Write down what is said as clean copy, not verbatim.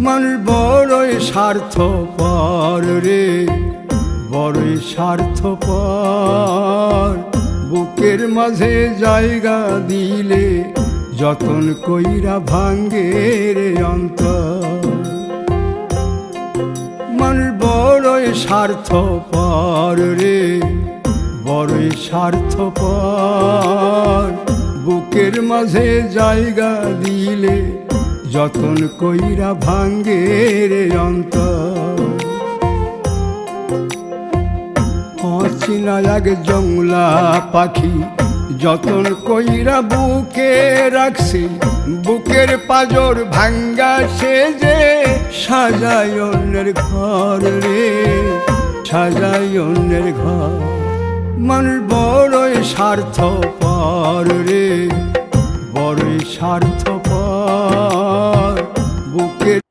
মানুষ বড়ই স্বার্থপর রে, বড়ই স্বার্থপর। বুকের মাঝে জায়গা দিলে যতন কইরা ভাঙ্গে রে অন্তর। মানুষ বড়ই স্বার্থপর রে, বড়ই স্বার্থপর। বুকের মাঝে জায়গা দিলে যতন কইরা ভাঙ্গে রে অন্তর। অচিনা এক জংলা পাখি যতন কইরা বুকে রাখছি, বুকের পাজর ভাঙ্গা সে যে সাজায় অন্যের ঘর রে, সাজায় অন্যের ঘর। মানুষ বড়ই স্বার্থপর রে, বড়ই স্বার্থপর। বুকের